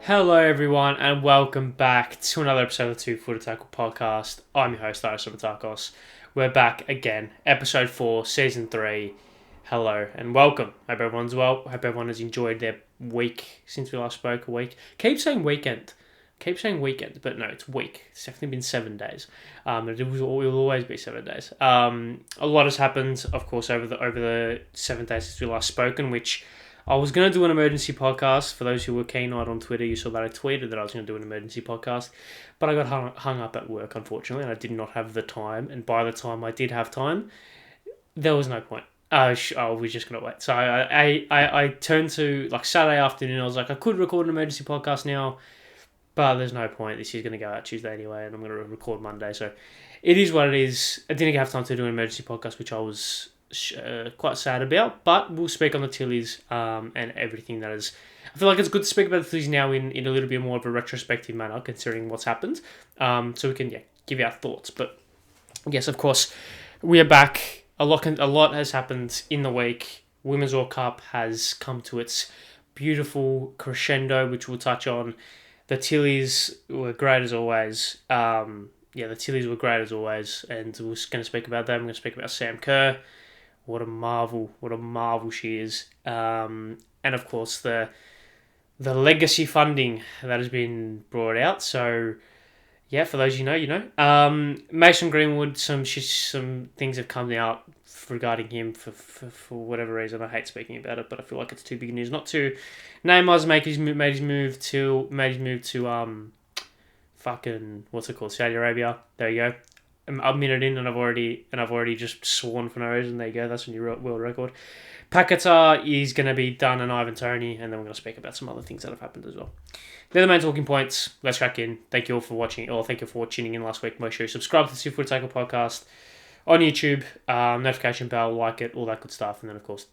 Hello, everyone, and welcome back to another episode of the Two Footer Tackle podcast. I'm your host, Ari Stamatakos. We're back again, episode 4, season 3. Hello and welcome. Hope everyone's well. Hope everyone has enjoyed their week since we last spoke. A week. Keep saying weekend, but no, it's week. It's definitely been 7 days. It will always be 7 days. A lot has happened, of course, over the 7 days since we last spoken, which I was going to do an emergency podcast. For those who were keen on Twitter, you saw that I tweeted that I was going to do an emergency podcast. But I got hung up at work, unfortunately, and I did not have the time. And by the time I did have time, there was no point. We're just going to wait. So I turned to, like, Saturday afternoon. I was like, I could record an emergency podcast now, but there's no point. This is going to go out Tuesday anyway, and I'm going to record Monday. So it is what it is. I didn't have time to do an emergency podcast, which I was quite sad about, but we'll speak on the Tillies and everything that is. I feel like it's good to speak about the Tillies now in a little bit more of a retrospective manner, considering what's happened, so we can give our thoughts. But yes, of course, we are back. A lot has happened in the week. Women's World Cup has come to its beautiful crescendo, which we'll touch on. The Tillies were great as always. The Tillies were great as always, and we're going to speak about them. We're going to speak about Sam Kerr. What a marvel she is. And of course the legacy funding that has been brought out. So yeah, for those you know. Mason Greenwood, some things have come out regarding him for whatever reason. I hate speaking about it, but I feel like it's too big news not to. Neymar's made his move to fucking what's it called, Saudi Arabia. There you go. A minute in, and I've already just sworn for no reason. There you go. That's a new world record. Paqueta is going to be done, and Ivan Toney, and then we're going to speak about some other things that have happened as well. They're the main talking points. Let's crack in. Thank you all for watching, or thank you for tuning in last week. Make sure you subscribe to the Two Footer Tackle podcast on YouTube, notification bell, like it, all that good stuff, and then of course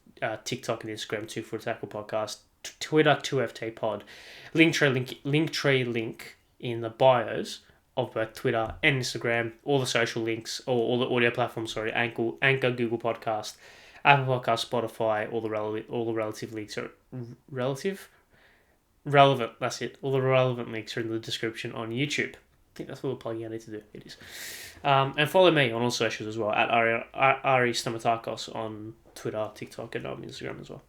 TikTok and Instagram, Two Footer Tackle podcast, Twitter, TFTPod, Linktree link in the bios of both Twitter and Instagram, all the social links, or all the audio platforms, Anchor, Google Podcast, Apple Podcast, Spotify, all the relative links are relevant, that's it. All the relevant links are in the description on YouTube. I think that's what we're plugging I need to do. It is. And follow me on all socials as well, at Ari Stamatakos on Twitter, TikTok, and on Instagram as well.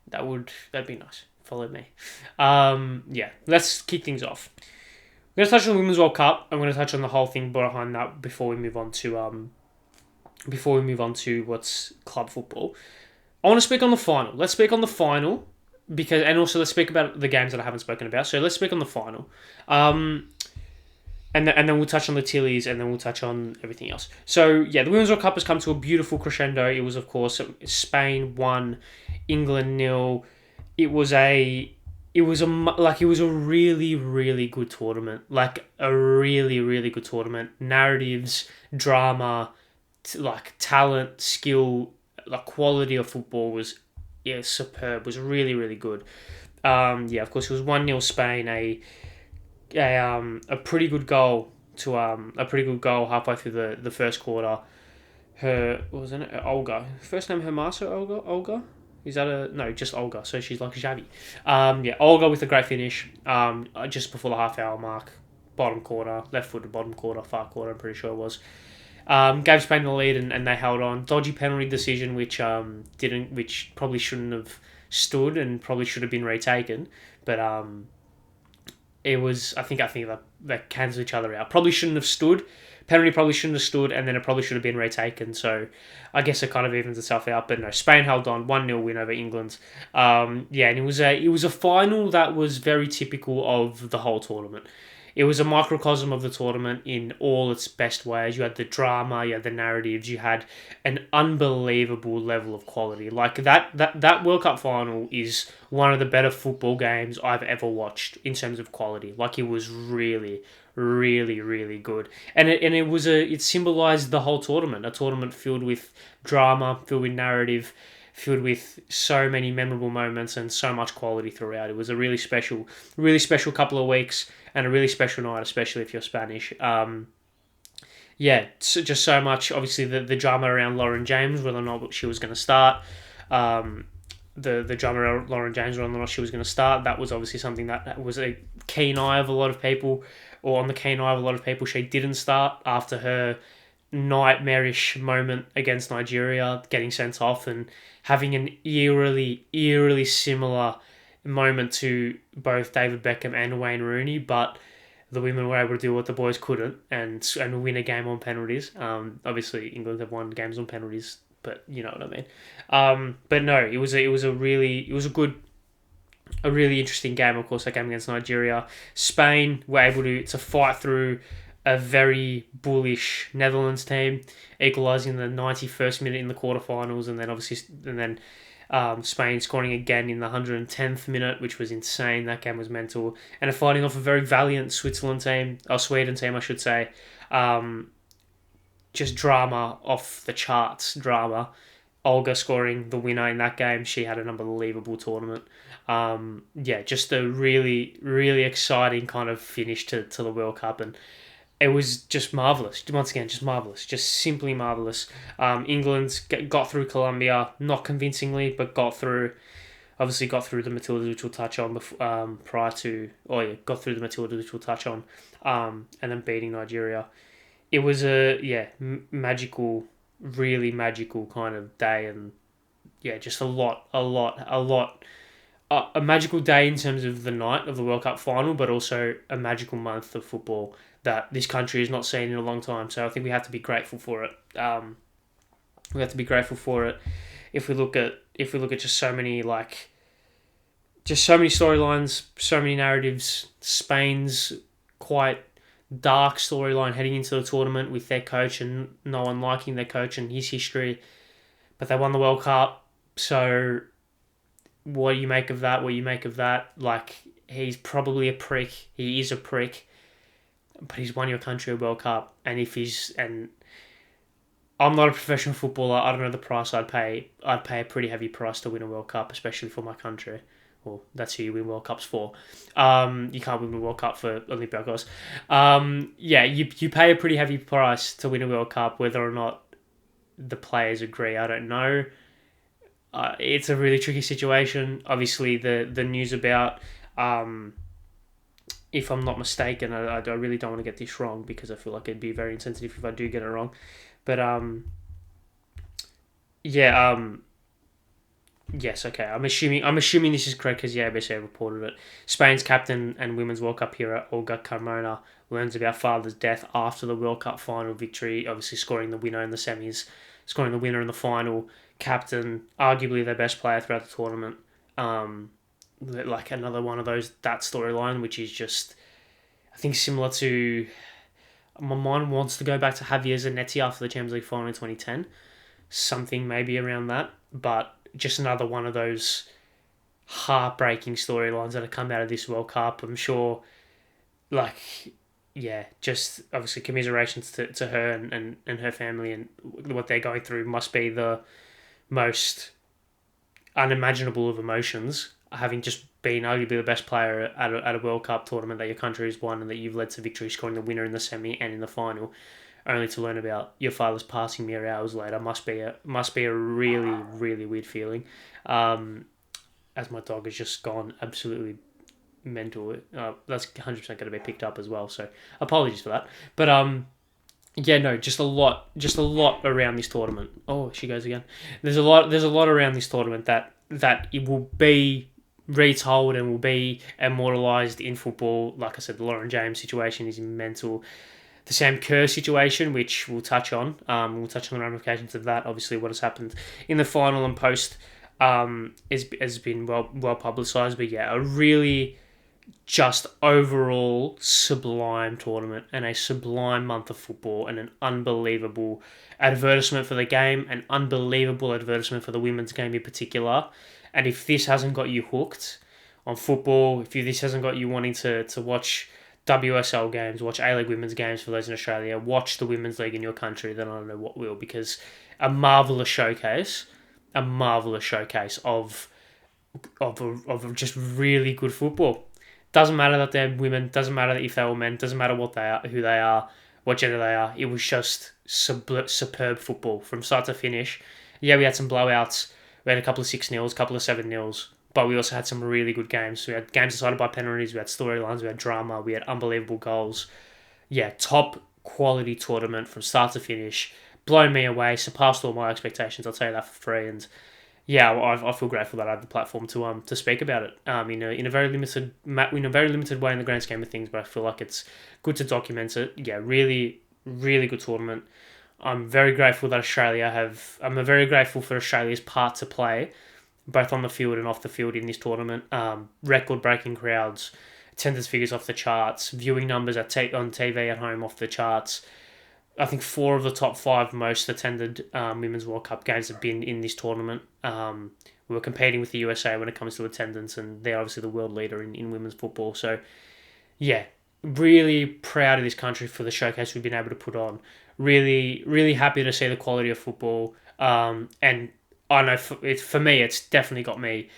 That'd be nice. Follow me. Let's kick things off. We're going to touch on the Women's World Cup. I'm going to touch on the whole thing behind that before we move on to what's club football. I want to speak on the final. Let's speak on the final and also let's speak about the games that I haven't spoken about. So let's speak on the final, and then we'll touch on the Tillies, and then we'll touch on everything else. So yeah, the Women's World Cup has come to a beautiful crescendo. It was, of course, Spain 1, England 0. It was a really, really good tournament. Like a really, really good tournament. Narratives, drama, talent, skill, quality of football was superb. Was really, really good. Of course it was 1-0 Spain. A pretty good goal halfway through the first quarter. Olga. First name Hermoso Olga? Is that just Olga, so she's like Xavi. Olga with a great finish, just before the half-hour mark, bottom corner, left-footed bottom corner, far corner, I'm pretty sure it was. Gave Spain the lead, and they held on. Dodgy penalty decision, which probably shouldn't have stood and probably should have been retaken, but it was, I think that cancel each other out. Probably shouldn't have stood. Penalty probably shouldn't have stood, and then it probably should have been retaken. So I guess it kind of evens itself out. But no, Spain held on, 1-0 win over England. And it was a final that was very typical of the whole tournament. It was a microcosm of the tournament in all its best ways. You had the drama, you had the narratives, you had an unbelievable level of quality. Like that World Cup final is one of the better football games I've ever watched in terms of quality. Like it was really, really, really good. And it symbolized the whole tournament. A tournament filled with drama, filled with narrative, filled with so many memorable moments and so much quality throughout. It was a really special couple of weeks and a really special night, especially if you're Spanish. Just so much. Obviously, the drama around Lauren James, whether or not she was going to start. the drummer Lauren James, whether or not she was going to start. That was obviously something that was a keen eye of a lot of people, or on the keen eye of a lot of people. She didn't start after her nightmarish moment against Nigeria, getting sent off and having an eerily similar moment to both David Beckham and Wayne Rooney, but the women were able to do what the boys couldn't and win a game on penalties. Obviously, England have won games on penalties, but you know what I mean. But no, it was a really interesting game. Of course, that game against Nigeria, Spain were able to fight through a very bullish Netherlands team, equalising the 91st minute in the quarterfinals, and then Spain scoring again in the 110th minute, which was insane. That game was mental. And fighting off a very valiant Sweden team, I should say. Just drama off the charts, drama. Olga scoring the winner in that game. She had an unbelievable tournament. Just a really exciting kind of finish to the World Cup, and it was just marvellous. Once again, just marvellous. Just simply marvellous. England got through Colombia, not convincingly, but got through. Obviously got through the Matildas, which we'll touch on got through the Matildas, which we'll touch on, and then beating Nigeria. It was magical, really magical kind of day, and just a magical day in terms of the night of the World Cup final, but also a magical month of football that this country has not seen in a long time. So I think we have to be grateful for it. We have to be grateful for it. If we look at just so many storylines, so many narratives. Spain's quite dark storyline heading into the tournament with their coach and no one liking their coach and his history, but they won the World Cup. So what do you make of that? Like, he's probably a prick. He is a prick. But he's won your country a World Cup, and I'm not a professional footballer. I don't know the price I'd pay. I'd pay a pretty heavy price to win a World Cup, especially for my country. Well, that's who you win World Cups for. You can't win a World Cup for Olympiacos. You pay a pretty heavy price to win a World Cup, whether or not the players agree, I don't know. It's a really tricky situation. Obviously, the news about. If I'm not mistaken, I really don't want to get this wrong because I feel like it'd be very insensitive if I do get it wrong. But, yes, okay. I'm assuming this is correct because the ABC reported it. Spain's captain and Women's World Cup hero Olga Carmona learns about father's death after the World Cup final victory, obviously scoring the winner in the semis, scoring the winner in the final. Captain, arguably their best player throughout the tournament. Like another one of that storyline, which is just, I think, similar to, my mind wants to go back to Javier Zanetti after the Champions League final in 2010, something maybe around that, but just another one of those heartbreaking storylines that have come out of this World Cup. I'm sure, just obviously commiserations to her and her family, and what they're going through must be the most unimaginable of emotions, having just been arguably the best player at a World Cup tournament that your country has won and that you've led to victory, scoring the winner in the semi and in the final, only to learn about your father's passing mere hours later. Must be a really, really weird feeling. As my dog has just gone absolutely mental. That's 100% going to be picked up as well, so apologies for that. But just a lot around this tournament. Oh, she goes again. There's a lot around this tournament that it will be retold and will be immortalised in football. Like I said, the Lauren James situation is mental. The Sam Kerr situation, which we'll touch on. We'll touch on the ramifications of that. Obviously, what has happened in the final and post has been well publicised. But yeah, a really just overall sublime tournament and a sublime month of football, and an unbelievable advertisement for the game, an unbelievable advertisement for the women's game in particular. And if this hasn't got you hooked on football, if this hasn't got you wanting to watch WSL games, watch A-League women's games for those in Australia, watch the Women's League in your country, then I don't know what will, because a marvellous showcase of just really good football. Doesn't matter that they're women, doesn't matter if they were men, doesn't matter what they are, who they are, what gender they are. It was just superb football from start to finish. Yeah, we had some blowouts. We had a couple of 6-0s, a couple of 7-0s, but we also had some really good games. We had games decided by penalties, we had storylines, we had drama, we had unbelievable goals. Yeah, top quality tournament from start to finish. Blown me away, surpassed all my expectations. I'll tell you that for free. And yeah, I feel grateful that I had the platform to speak about it. In a very limited way in the grand scheme of things, but I feel like it's good to document it. Yeah, really, really good tournament. I'm very grateful that I'm very grateful for Australia's part to play, both on the field and off the field in this tournament. Record-breaking crowds, attendance figures off the charts, viewing numbers on TV at home off the charts. I think 4 of the top 5 most attended Women's World Cup games have been in this tournament. We were competing with the USA when it comes to attendance, and they're obviously the world leader in women's football. So, yeah, really proud of this country for the showcase we've been able to put on. Really, really happy to see the quality of football. And I know for me, it's definitely got me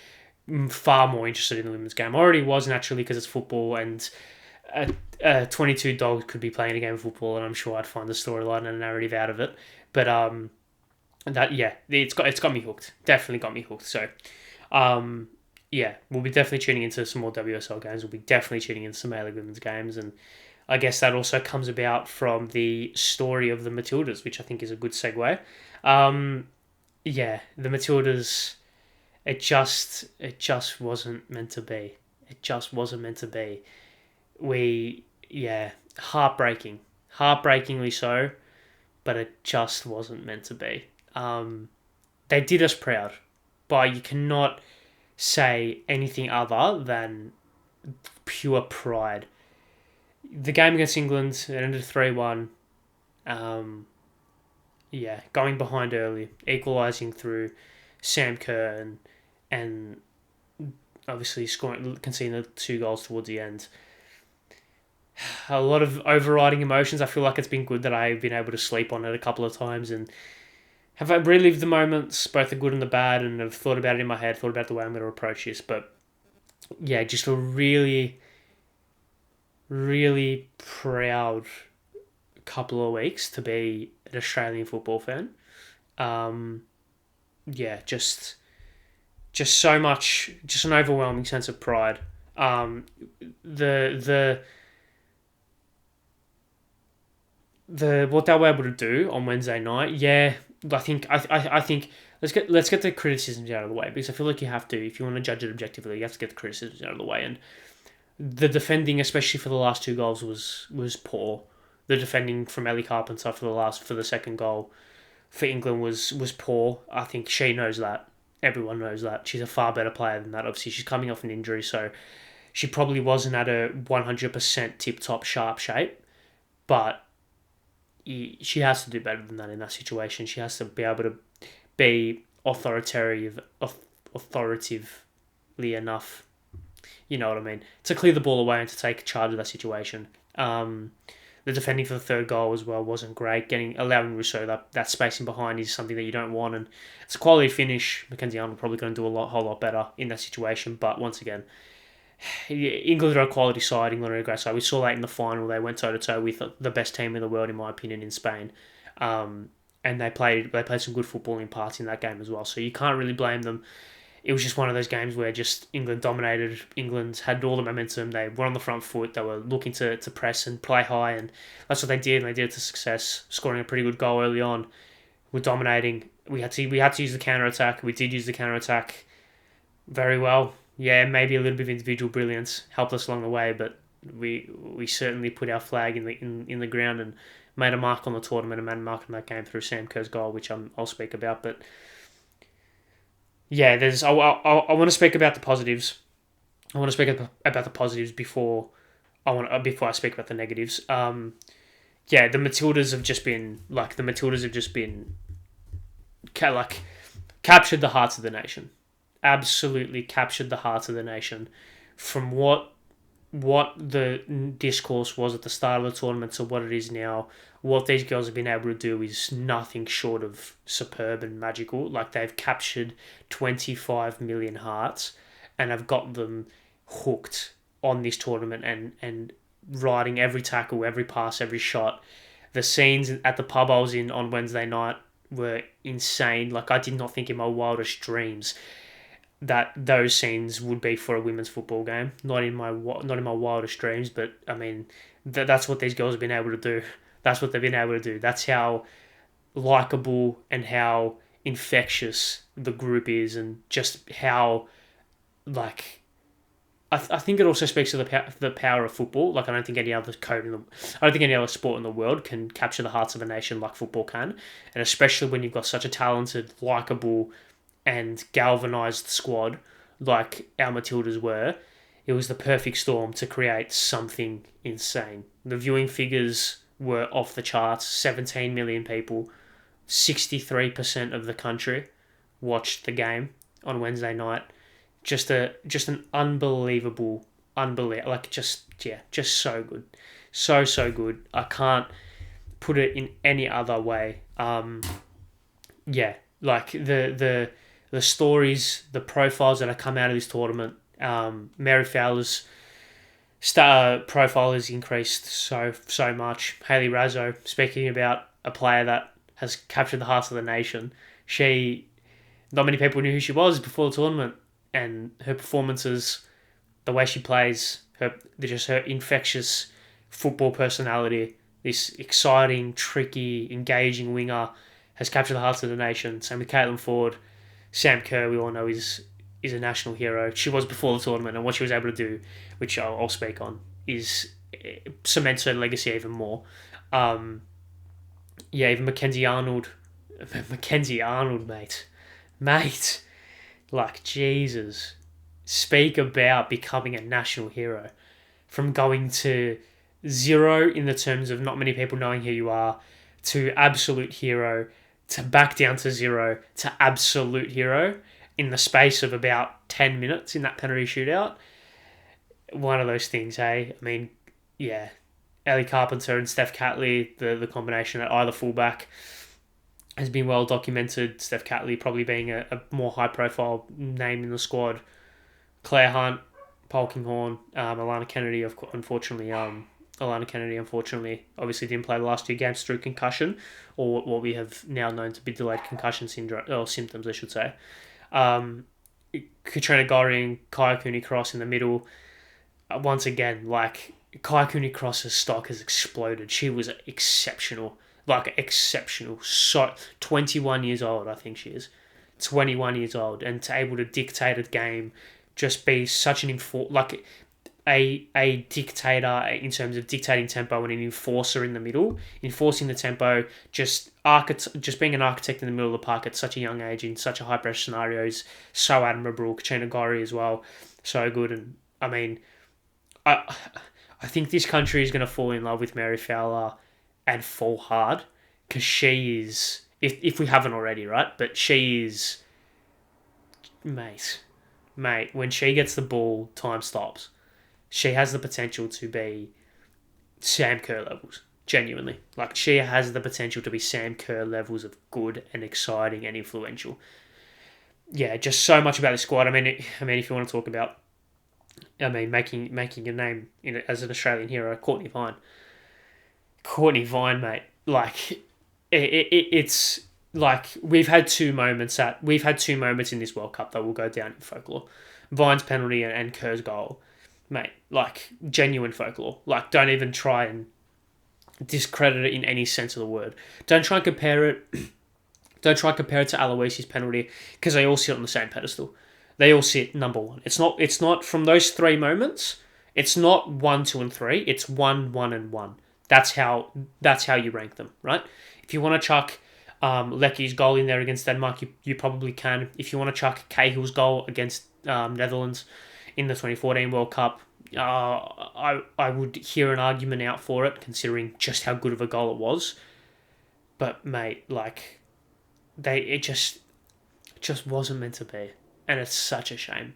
far more interested in the women's game. I already was naturally because it's football, and 22 dogs could be playing a game of football, and I'm sure I'd find the storyline and a narrative out of it. But it's got me hooked. Definitely got me hooked. So, we'll be definitely tuning into some more WSL games. We'll be definitely tuning into some A-League women's games, and I guess that also comes about from the story of the Matildas, which I think is a good segue. The Matildas, it just wasn't meant to be. It just wasn't meant to be. Heartbreakingly so, but it just wasn't meant to be. They did us proud, but you cannot say anything other than pure pride. The game against England, it ended 3-1. Going behind early, equalising through Sam Kerr and obviously conceding the 2 goals towards the end. A lot of overriding emotions. I feel like it's been good that I've been able to sleep on it a couple of times and have relived the moments, both the good and the bad, and have thought about it in my head, thought about the way I'm going to approach this. But yeah, just a really, really proud couple of weeks to be an Australian football fan. Just so much, just an overwhelming sense of pride. What they were able to do on Wednesday night, I think let's get the criticisms out of the way, because I feel like you have to, if you want to judge it objectively, you have to get the criticisms out of the way. And the defending, especially for the last 2 goals, was poor. The defending from Ellie Carpenter for the second goal for England was poor. I think she knows that. Everyone knows that. She's a far better player than that. Obviously, she's coming off an injury, so she probably wasn't at a 100% tip-top sharp shape, but she has to do better than that in that situation. She has to be able to be authoritatively enough, you know what I mean, to clear the ball away and to take charge of that situation. The defending for the 3rd goal as well wasn't great. Allowing Rousseau that spacing behind is something that you don't want, and it's a quality finish. Mackenzie Arnold probably going to do whole lot better in that situation, but once again, England are a quality side. England are a great side. We saw that in the final. They went toe-to-toe with the best team in the world, in my opinion, in Spain. And they played some good football in parts in that game as well. So you can't really blame them. It was just one of those games where just England dominated. England had all the momentum. They were on the front foot. They were looking to press and play high, and that's what they did. And they did it to success, scoring a pretty good goal early on. We're dominating. We had to use the counter-attack. We did use the counter-attack very well. Yeah, maybe a little bit of individual brilliance helped us along the way, but we certainly put our flag in the ground and made a mark on the tournament and made a mark on that game through Sam Kerr's goal, which I'll speak about. But yeah, I want to speak about the positives. I want to speak about the positives before I speak about the negatives. The Matildas have just been captured the hearts of the nation. Absolutely captured the hearts of the nation. From what the discourse was at the start of the tournament to what it is now, what these girls have been able to do is nothing short of superb and magical. Like, they've captured 25 million hearts and have got them hooked on this tournament and riding every tackle, every pass, every shot. The scenes at the pub I was in on Wednesday night were insane. Like, I did not think in my wildest dreams that those scenes would be for a women's football game. Not in my wildest dreams, but I mean, that's what these girls have been able to do. That's what they've been able to do. That's how likable and how infectious the group is, and just how, like, I think it also speaks to the power of football. Like, I don't think any other I don't think any other sport in the world can capture the hearts of a nation like football can, and especially when you've got such a talented, likable, and galvanised squad like our Matildas were. It was the perfect storm to create something insane. The viewing figures were off the charts. 17 million people, 63% of the country watched the game on Wednesday night. Just an unbelievable, just so good, so good. I can't put it in any other way. Like the stories, the profiles that have come out of this tournament. Mary Fowler's profile has increased so much. Hayley Razzo, speaking about a player that has captured the hearts of the nation. Not many people knew who she was before the tournament, and her performances, the way she plays, her infectious football personality, this exciting, tricky, engaging winger has captured the hearts of the nation. Same with Caitlin Ford. Sam Kerr, we all know, is a national hero. She was before the tournament, and what she was able to do, which I'll speak on, is cements her legacy even more. Even Mackenzie Arnold, mate, like, Jesus, speak about becoming a national hero. From going to zero in the terms of not many people knowing who you are, to absolute hero, to back down to zero, to absolute hero in the space of about 10 minutes in that penalty shootout. One of those things, hey? I mean, yeah, Ellie Carpenter and Steph Catley, the combination at either fullback has been well documented. Steph Catley probably being a more high-profile name in the squad. Claire Hunt, Polkinghorne, Alana Kennedy, unfortunately, obviously didn't play the last 2 games through concussion, or what we have now known to be delayed concussion syndrome, or symptoms, I should say. Katrina Goring, Kaya Cooney-Cross in the middle. Once again, like, Kaya Cooney-Cross's stock has exploded. She was exceptional. So, 21 years old, I think she is. 21 years old, and to able to dictate a game, just be such an a dictator in terms of dictating tempo, and an enforcer in the middle, enforcing the tempo, just being an architect in the middle of the park at such a young age in such a high pressure scenarios, so admirable. Katrina Gorry as well, so good. And I mean, I think this country is going to fall in love with Mary Fowler and fall hard, because she is, if we haven't already, right? But she is, mate, when she gets the ball, time stops. She has the potential to be Sam Kerr levels, genuinely. Like, she has the potential to be Sam Kerr levels of good and exciting and influential. Yeah, just so much about the squad. I mean, if you want to talk about, making a name as an Australian hero, Courtney Vine, mate. Like, it's like we've had two moments in this World Cup that will go down in folklore. Vine's penalty and Kerr's goal, mate. Like, genuine folklore. Like, don't even try and discredit it in any sense of the word. Don't try and compare it. Don't try and compare it to Aloisi's penalty, because they all sit on the same pedestal. They all sit number one. It's not from those 3 moments. It's not 1, 2, and 3. It's 1, 1, and 1. That's how you rank them, right? If you want to chuck Lecky's goal in there against Denmark, you probably can. If you want to chuck Cahill's goal against Netherlands in the 2014 World Cup, I would hear an argument out for it, considering just how good of a goal it was. But mate, like, it just wasn't meant to be, and it's such a shame,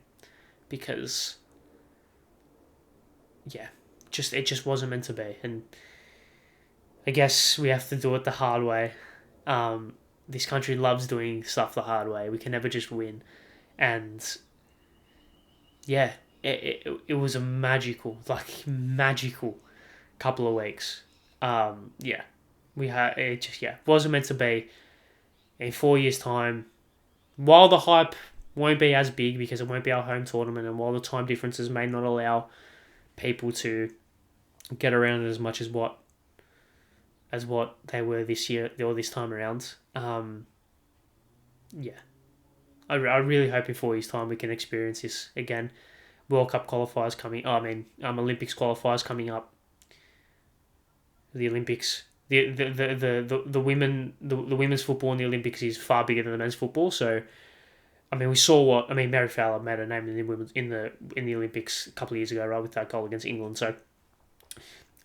because it just wasn't meant to be. And I guess we have to do it the hard way. This country loves doing stuff the hard way. We can never just win. And yeah, it was a magical couple of weeks. Wasn't meant to be. in 4 years' time, while the hype won't be as big because it won't be our home tournament, and while the time differences may not allow people to get around it as much as what they were this year or this time around. Yeah, I really hope in 4 years' time we can experience this again. World Cup qualifiers coming. Olympics qualifiers coming up. The Olympics, the women's football in the Olympics is far bigger than the men's football. So, we saw Mary Fowler made her name in the Olympics a couple of years ago, right, with that goal against England. So,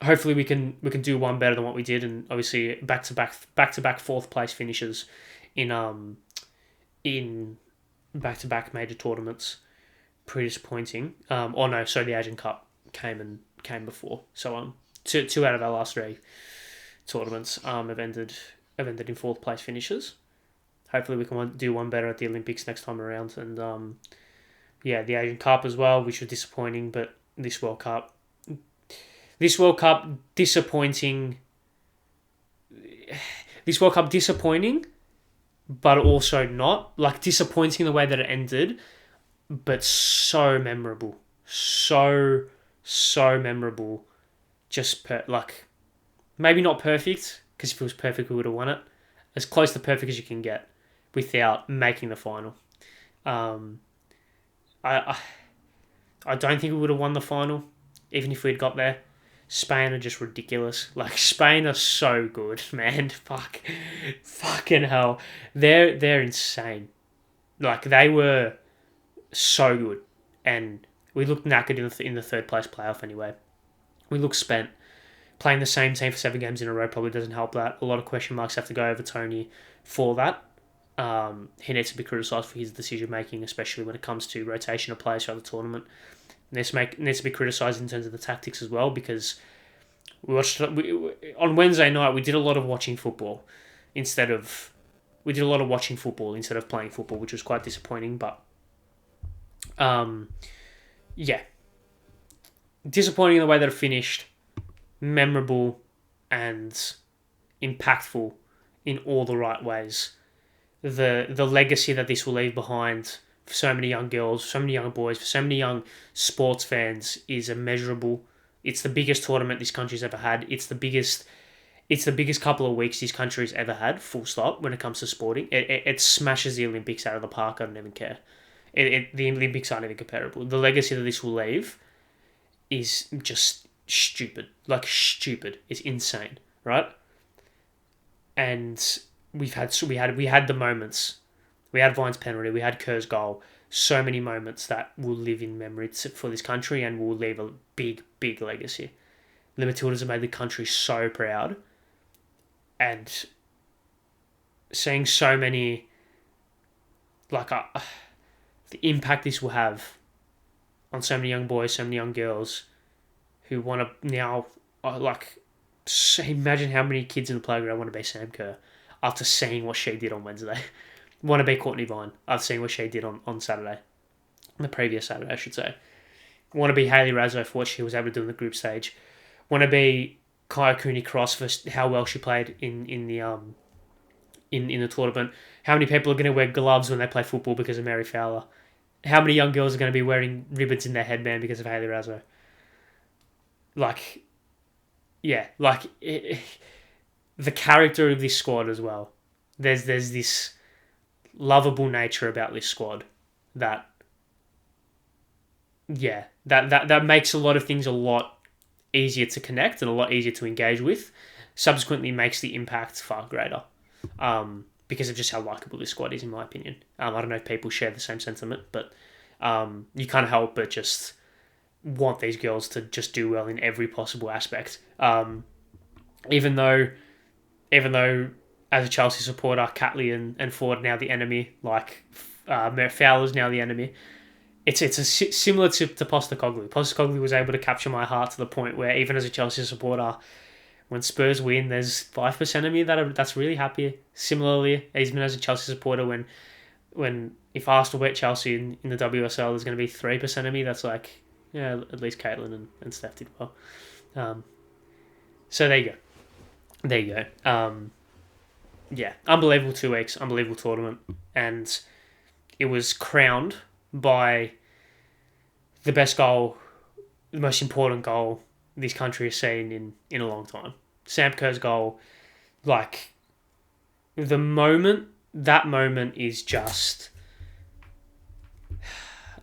hopefully we can do one better than what we did, and obviously back to back fourth place finishes in back to back major tournaments. Pretty disappointing. The Asian Cup came before. So two out of our last three tournaments have ended in fourth place finishes. Hopefully we can do one better at the Olympics next time around, and the Asian Cup as well, which was disappointing, but this World Cup disappointing. This World Cup disappointing, but also not. Like, disappointing the way that it ended, but so memorable. So memorable. Just, maybe not perfect, because if it was perfect, we would have won it. As close to perfect as you can get without making the final. I don't think we would have won the final, even if we'd got there. Spain are just ridiculous. Like, Spain are so good, man. Fucking hell. They're insane. Like, they were so good. And we looked knackered in the third place playoff anyway. We looked spent. Playing the same team for 7 games in a row probably doesn't help that. A lot of question marks have to go over Toney for that. He needs to be criticised for his decision-making, especially when it comes to rotation of players throughout the tournament. Needs to be criticised in terms of the tactics as well, because on Wednesday night we did a lot of watching football instead of playing football, which was quite disappointing. But disappointing in the way that it finished. Memorable and impactful in all the right ways. The legacy that this will leave behind for so many young girls, so many young boys, for so many young sports fans is immeasurable. It's the biggest tournament this country's ever had. It's the biggest couple of weeks this country's ever had, full stop, when it comes to sporting. It smashes the Olympics out of the park. I don't even care. The Olympics aren't even comparable. The legacy that this will leave is just stupid. Like, stupid. It's insane, right? And we had the moments. We had Vine's penalty. We had Kerr's goal. So many moments that will live in memory for this country and will leave a big, big legacy. The Matildas have made the country so proud. And seeing so many, the impact this will have on so many young boys, so many young girls who want to now, imagine how many kids in the playground want to be Sam Kerr after seeing what she did on Wednesday. Want to be Courtney Vine after seeing what she did on Saturday. The previous Saturday, I should say. Want to be Hayley Raso for what she was able to do in the group stage. Want to be Kaya Cooney-Cross for how well she played in the tournament. How many people are going to wear gloves when they play football because of Mary Fowler? How many young girls are going to be wearing ribbons in their headband because of Hayley Raso? The character of this squad as well. There's this lovable nature about this squad that makes a lot of things a lot easier to connect and a lot easier to engage with. Subsequently makes the impact far greater because of just how likeable this squad is, in my opinion. I don't know if people share the same sentiment, but you can't help but just want these girls to just do well in every possible aspect. Even though as a Chelsea supporter, Catley and Ford are now the enemy, Fowler's now the enemy. It's similar to Postecoglou. Postecoglou was able to capture my heart to the point where even as a Chelsea supporter, when Spurs win, there's 5% of me that's really happy. Similarly, even as a Chelsea supporter, when if Arsenal beat Chelsea in the WSL, there's going to be 3% of me that's like, yeah, at least Caitlin and Steph did well. So there you go. yeah, unbelievable 2 weeks, unbelievable tournament, and it was crowned by the best goal, the most important goal this country has seen in a long time. Sam Kerr's goal, like, that moment is just,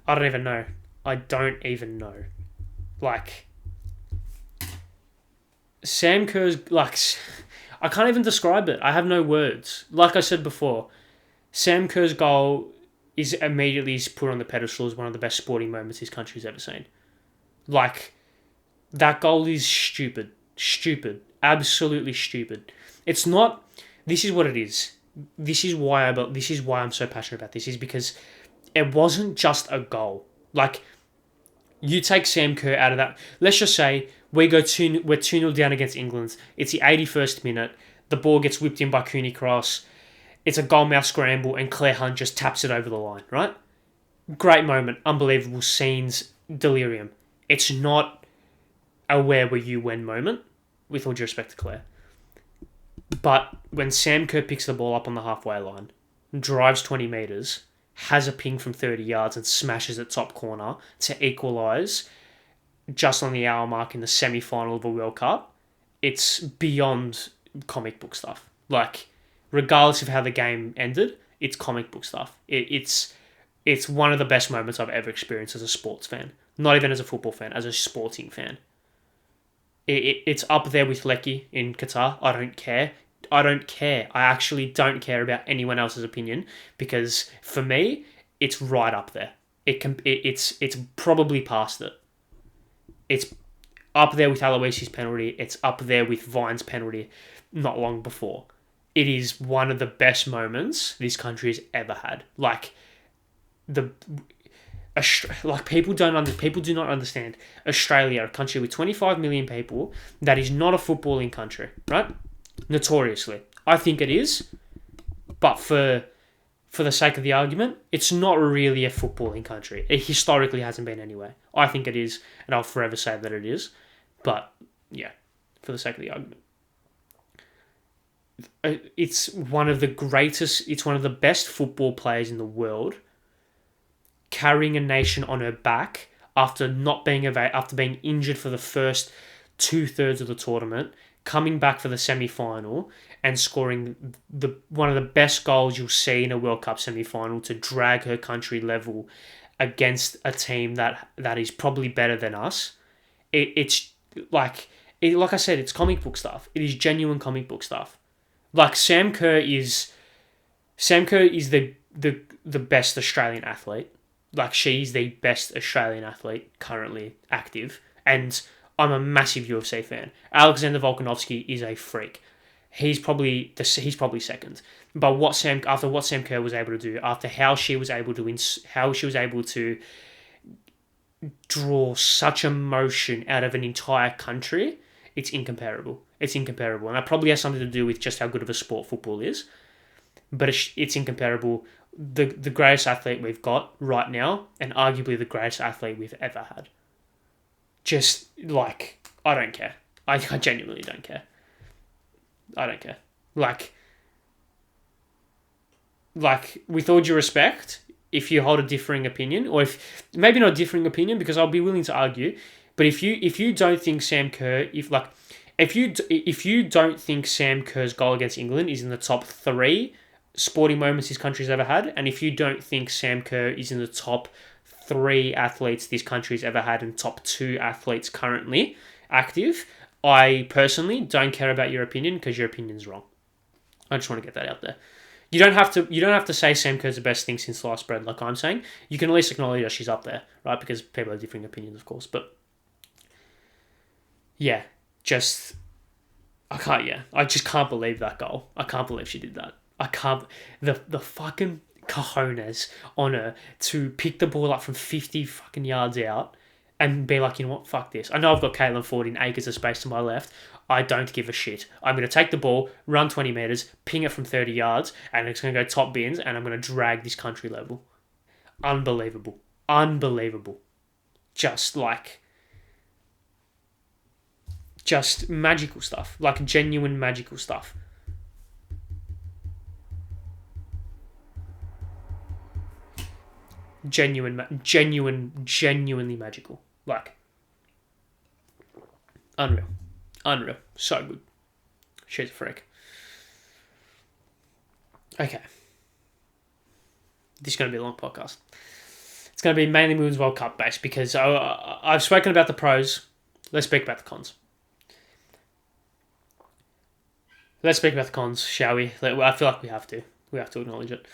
I don't even know. I don't even know. Like, Sam Kerr's, like, I can't even describe it. I have no words. Like I said before, Sam Kerr's goal is immediately put on the pedestal as one of the best sporting moments his country's ever seen. Like, that goal is stupid. Stupid. Absolutely stupid. It's not... This is what it is. This is why I'm so passionate about this, is because it wasn't just a goal. Like, you take Sam Kerr out of that. Let's just say we're 2-0 down against England. It's the 81st minute. The ball gets whipped in by Cooney Cross. It's a goal-mouth scramble and Claire Hunt just taps it over the line, right? Great moment. Unbelievable scenes. Delirium. It's not a where were you when moment, with all due respect to Claire. But when Sam Kerr picks the ball up on the halfway line, drives 20 metres, has a ping from 30 yards and smashes it top corner to equalise just on the hour mark in the semi-final of a World Cup, it's beyond comic book stuff. Like, regardless of how the game ended, it's comic book stuff. It's one of the best moments I've ever experienced as a sports fan. Not even as a football fan, as a sporting fan. It's up there with Lecky in Qatar. I don't care. I actually don't care about anyone else's opinion, because for me, it's right up there. It's probably past it. It's up there with Aloisi's penalty. It's up there with Vine's penalty not long before. It is one of the best moments this country has ever had. Like, people do not understand. Australia, a country with 25 million people, that is not a footballing country, right? Notoriously. I think it is, but for the sake of the argument, it's not really a footballing country. It historically hasn't been anyway. I think it is, and I'll forever say that it is. But, yeah, for the sake of the argument. It's one of the best football players in the world, carrying a nation on her back after being injured for the first 2/3 of the tournament, coming back for the semi-final and scoring one of the best goals you'll see in a World Cup semi-final to drag her country level against a team that is probably better than us. It's like I said, it's comic book stuff. It is genuine comic book stuff. Like, Sam Kerr is the best Australian athlete. Like, she's the best Australian athlete currently active, and I'm a massive UFC fan. Alexander Volkanovski is a freak. He's probably second. But what Sam Kerr was able to do, after how she was able to draw such emotion out of an entire country, it's incomparable. It's incomparable, and that probably has something to do with just how good of a sport football is. But it's incomparable. The greatest athlete we've got right now, and arguably the greatest athlete we've ever had. Just, like, I don't care. I genuinely don't care. I don't care. Like, with all due respect, if you hold a differing opinion, or if maybe not a differing opinion, because I'll be willing to argue, but if you don't think Sam Kerr, if you don't think Sam Kerr's goal against England is in the top 3 sporting moments his country's ever had, and if you don't think Sam Kerr is in the top 3 athletes this country's ever had and top 2 athletes currently active, I personally don't care about your opinion, because your opinion's wrong. I just want to get that out there. You don't have to say Sam Kerr's the best thing since sliced bread, like I'm saying. You can at least acknowledge that she's up there, right? Because people have differing opinions, of course. But yeah, I just can't believe that goal. I can't believe she did that. The fucking cojones on her to pick the ball up from 50 fucking yards out and be like, you know what, fuck this. I know I've got Caitlin Ford in acres of space to my left. I don't give a shit. I'm going to take the ball, run 20 metres, ping it from 30 yards, and it's going to go top bins, and I'm going to drag this country level. Unbelievable. Unbelievable. Just magical stuff. Like, genuine magical stuff. Genuinely magical. Like, unreal. So good. She's a freak. Okay. This is going to be a long podcast. It's going to be mainly Women's World Cup based because I've spoken about the pros. Let's speak about the cons. Let's speak about the cons, shall we? I feel like we have to. We have to acknowledge it.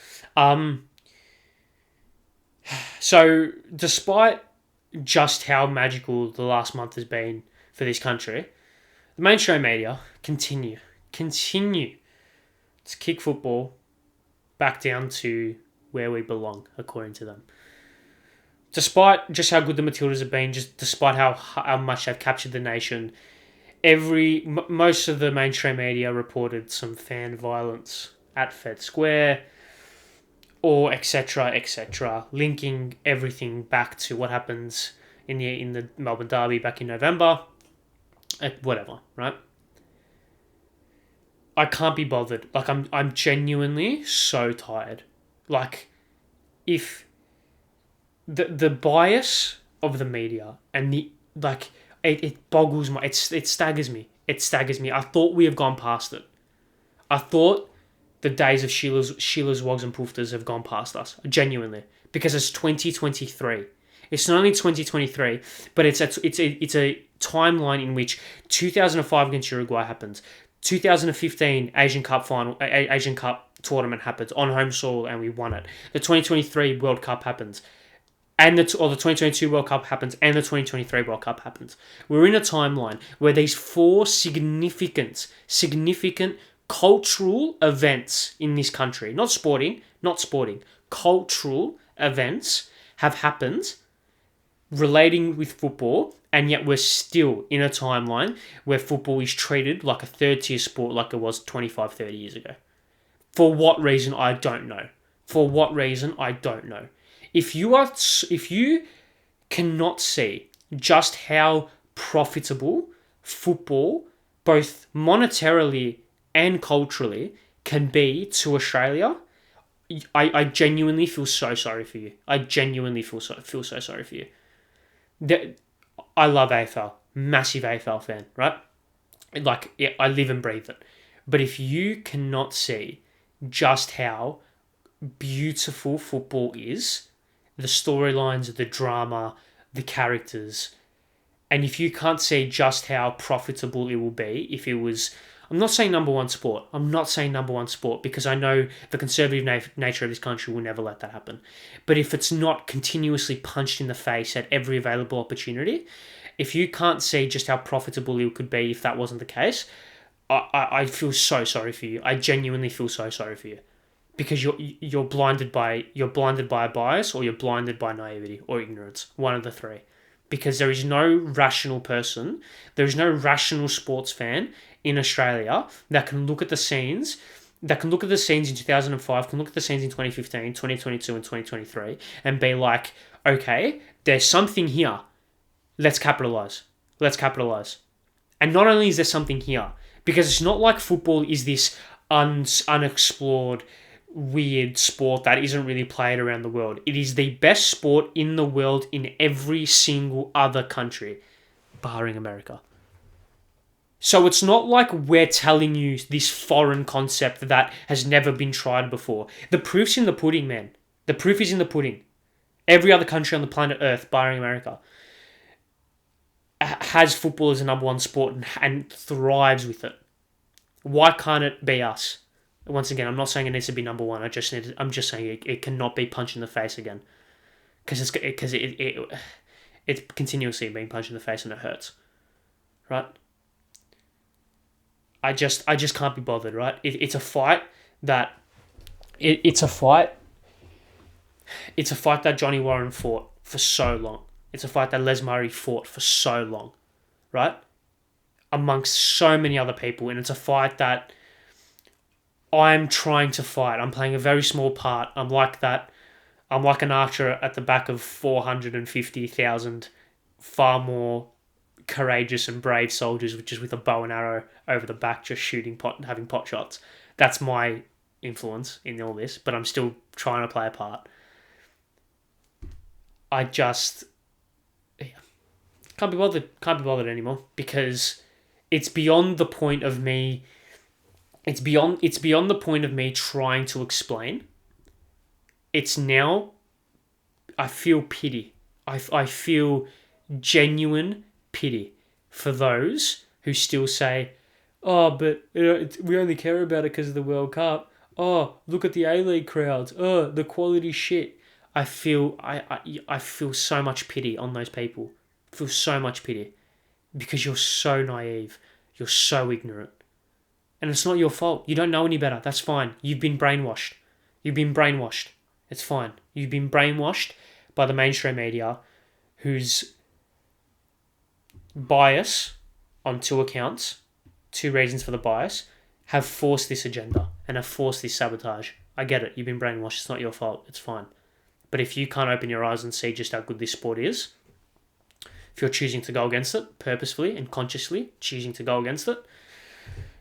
So, despite just how magical the last month has been for this country, the mainstream media continue to kick football back down to where we belong, according to them. Despite just how good the Matildas have been, just despite how much they've captured the nation, most of the mainstream media reported some fan violence at Fed Square, or etc., linking everything back to what happens in the Melbourne Derby back in November, whatever, right? I can't be bothered. Like, I'm genuinely so tired. Like, if the bias of the media and it boggles my, it staggers me. It staggers me. I thought we have gone past it. I thought the days of Sheila's Wogs and Pooftas have gone past us, genuinely, because it's 2023. It's not only 2023, but it's a timeline in which 2005 against Uruguay happens, 2015 Asian Cup tournament happens on home soil and we won it. The 2023 World Cup happens, and the 2022 World Cup happens, and the 2023 World Cup happens. We're in a timeline where these four significant cultural events in this country, not sporting, cultural events have happened relating with football, and yet we're still in a timeline where football is treated like a third-tier sport like it was 25, 30 years ago. For what reason, I don't know. If you cannot see just how profitable football, both monetarily and culturally, can be to Australia, I genuinely feel so sorry for you. I genuinely feel so sorry for you. I love AFL, massive AFL fan, right? Like, yeah, I live and breathe it. But if you cannot see just how beautiful football is, the storylines, the drama, the characters, and if you can't see just how profitable it will be if it was, I'm not saying number one sport, because I know the conservative nature of this country will never let that happen. But if it's not continuously punched in the face at every available opportunity, if you can't see just how profitable it could be if that wasn't the case, I feel so sorry for you. I genuinely feel so sorry for you. Because you're blinded by a bias, or you're blinded by naivety or ignorance, one of the three. Because there is no rational person, there is no rational sports fan in Australia that can look at the scenes in 2005, can look at the scenes in 2015, 2022 and 2023 and be like, okay, there's something here. Let's capitalize. And not only is there something here, because it's not like football is this unexplored, weird sport that isn't really played around the world. It is the best sport in the world in every single other country, barring America. So it's not like we're telling you this foreign concept that has never been tried before. The proof's in the pudding, man. The proof is in the pudding. Every other country on the planet Earth, barring America, has football as a number one sport and thrives with it. Why can't it be us? Once again, I'm not saying it needs to be number one. I'm just saying it cannot be punched in the face again, because it's continuously being punched in the face and it hurts, right? I just can't be bothered, right? It's a fight that Johnny Warren fought for so long. It's a fight that Les Murray fought for so long, right? Amongst so many other people, and it's a fight that I'm trying to fight. I'm playing a very small part. I'm like that. I'm like an archer at the back of 450,000 far more courageous and brave soldiers, just with a bow and arrow over the back, just shooting having pot shots. That's my influence in all this, but I'm still trying to play a part. I just can't be bothered anymore, because it's beyond the point of me. It's beyond the point of me trying to explain. It's now, I feel pity. I feel genuine pity for those who still say, "Oh, but we only care about it because of the World Cup. Oh, look at the A-League crowds. Oh, the quality shit." I feel so much pity on those people. I feel so much pity, because you're so naive. You're so ignorant. And it's not your fault. You don't know any better. That's fine. You've been brainwashed. It's fine. You've been brainwashed by the mainstream media, whose bias on two accounts, two reasons for the bias, have forced this agenda and have forced this sabotage. I get it. You've been brainwashed. It's not your fault. It's fine. But if you can't open your eyes and see just how good this sport is, if you're choosing to go against it, purposefully and consciously choosing to go against it,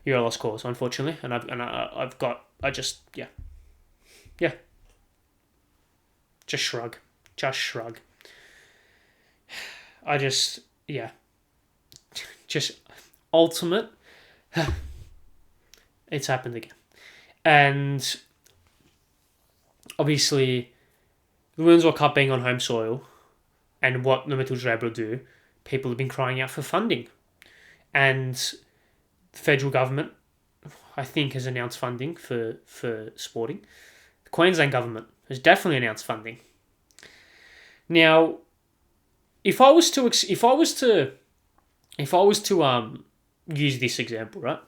you're a lost cause, unfortunately. Just shrug. Just ultimate. It's happened again. And obviously, the Women's World Cup being on home soil and what the Matildas are able to do, people have been crying out for funding. And the federal government, I think, has announced funding for sporting. The Queensland government has definitely announced funding. Now, if I was to use this example, right?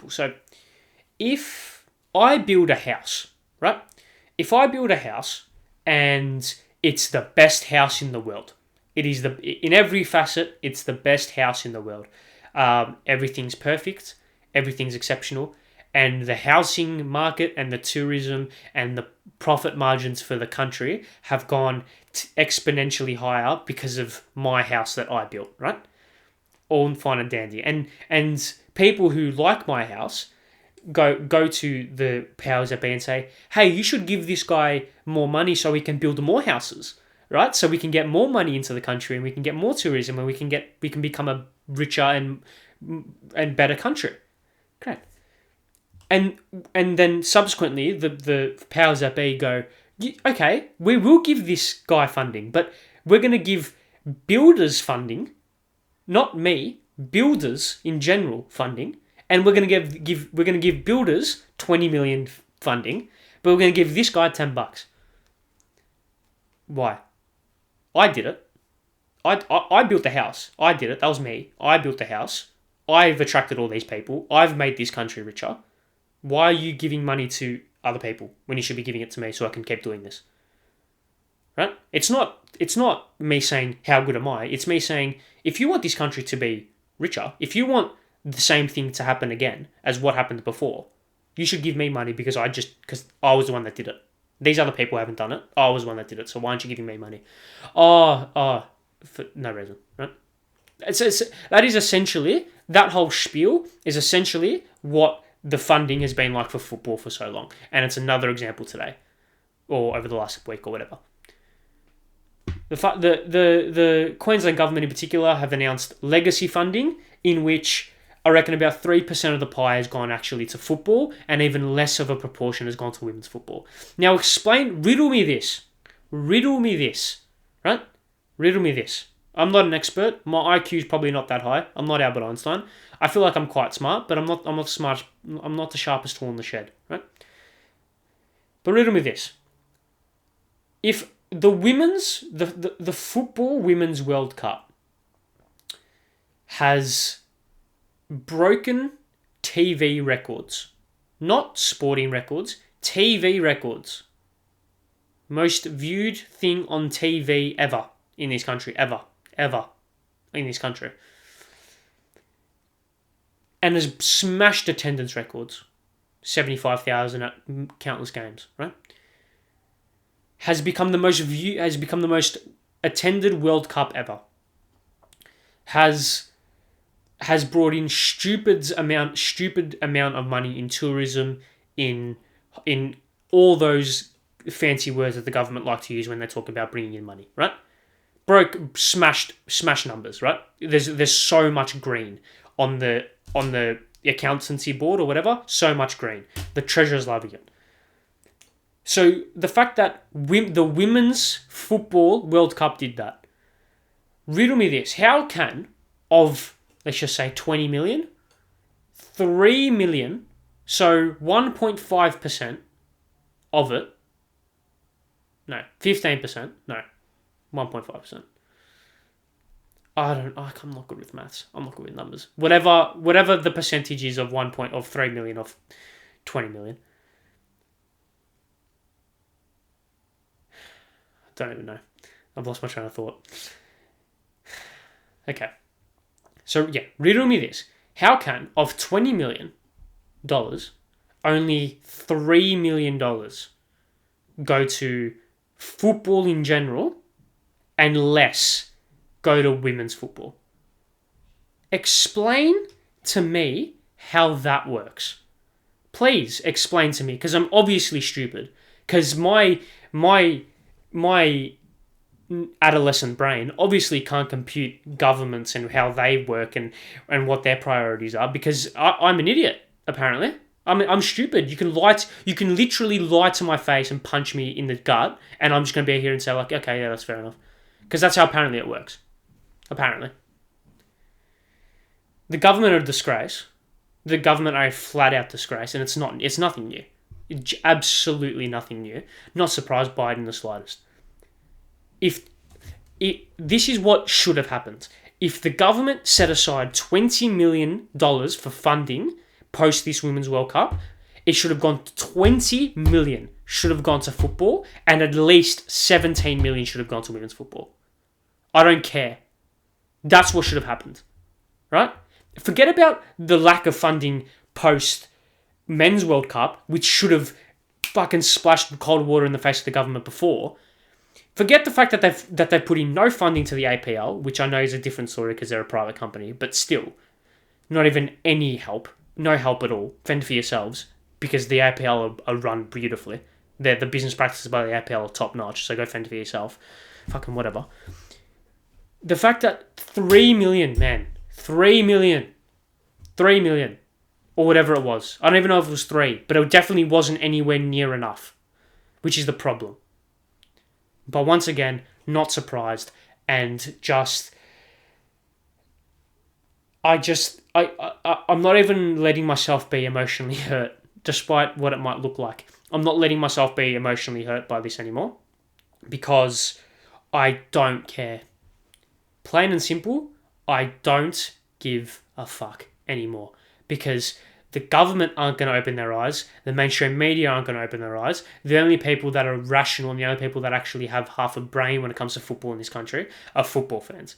So if I build a house, right? If I build a house and it's the best house in the world, in every facet, it's the best house in the world. Everything's perfect, everything's exceptional, and the housing market and the tourism and the profit margins for the country have gone exponentially higher because of my house that I built, right? All fine and dandy. And people who like my house go to the powers that be and say, "Hey, you should give this guy more money so he can build more houses." Right? So we can get more money into the country and we can get more tourism and we can become a richer and better country. Great. And then subsequently the powers that be go, "Okay, we will give this guy funding, but we're going to give builders funding, not me, builders in general funding, and we're going to give builders 20 million funding, but we're going to give this guy $10." Why? I did it. I built the house. I did it. That was me. I built the house. I've attracted all these people. I've made this country richer. Why are you giving money to other people when you should be giving it to me so I can keep doing this? Right? It's not me saying, how good am I? It's me saying, if you want this country to be richer, if you want the same thing to happen again as what happened before, you should give me money because I was the one that did it. These other people haven't done it. I was the one that did it, so why aren't you giving me money? For no reason, right? That whole spiel is essentially what the funding has been like for football for so long. And it's another example today, or over the last week or whatever. The Queensland government in particular have announced legacy funding, in which I reckon about 3% of the pie has gone actually to football, and even less of a proportion has gone to women's football. Now riddle me this, right? Riddle me this. I'm not an expert. My IQ is probably not that high. I'm not Albert Einstein. I feel like I'm quite smart, but I'm not smart. I'm not the sharpest tool in the shed, right? But riddle me this. If the football Women's World Cup has broken TV records, not sporting records, TV records. Most viewed thing on TV ever in this country, ever in this country. And has smashed attendance records, 75,000 at countless games, right? Has become the most attended World Cup ever. Has brought in stupid amount of money in tourism, in all those fancy words that the government like to use when they talk about bringing in money, right? Smashed numbers, right? There's so much green on the accountancy board or whatever, so much green. The treasurer's loving it. So the fact that the Women's Football World Cup did that, riddle me this, how can, of, let's just say 20 million, 3 million, so 1.5% of it, no, 15%, no, 1.5%. I'm not good with maths. I'm not good with numbers. Whatever the percentage is of 3 million of 20 million. I don't even know. I've lost my train of thought. Okay. So yeah, riddle me this. How can, of $20 million, only $3 million go to football in general and less go to women's football? Explain to me how that works. Please explain to me, because I'm obviously stupid. Because my adolescent brain obviously can't compute governments and how they work and what their priorities are, because I'm an idiot, apparently. I'm stupid. You can literally lie to my face and punch me in the gut, and I'm just going to be here and say, like, okay, yeah, that's fair enough. Because that's how apparently it works. Apparently. The government are a disgrace. The government are a flat-out disgrace, and it's nothing new. It's absolutely nothing new. Not surprised by it in the slightest. This is what should have happened. If the government set aside $20 million for funding post this Women's World Cup, it should have gone to 20 million should have gone to football, and at least 17 million should have gone to women's football. I don't care. That's what should have happened. Right? Forget about the lack of funding post Men's World Cup, which should have fucking splashed cold water in the face of the government before. Forget the fact that they've put in no funding to the APL, which I know is a different story because they're a private company, but still, not even any help. No help at all. Fend for yourselves, because the APL are run beautifully. The business practices by the APL are top notch, so go fend for yourself. Fucking whatever. The fact that 3 million, man, 3 million, or whatever it was. I don't even know if it was 3, but it definitely wasn't anywhere near enough, which is the problem. But once again, not surprised, and I'm not even letting myself be emotionally hurt, despite what it might look like. I'm not letting myself be emotionally hurt by this anymore, because I don't care. Plain and simple, I don't give a fuck anymore, because the government aren't going to open their eyes. The mainstream media aren't going to open their eyes. The only people that are rational and the only people that actually have half a brain when it comes to football in this country are football fans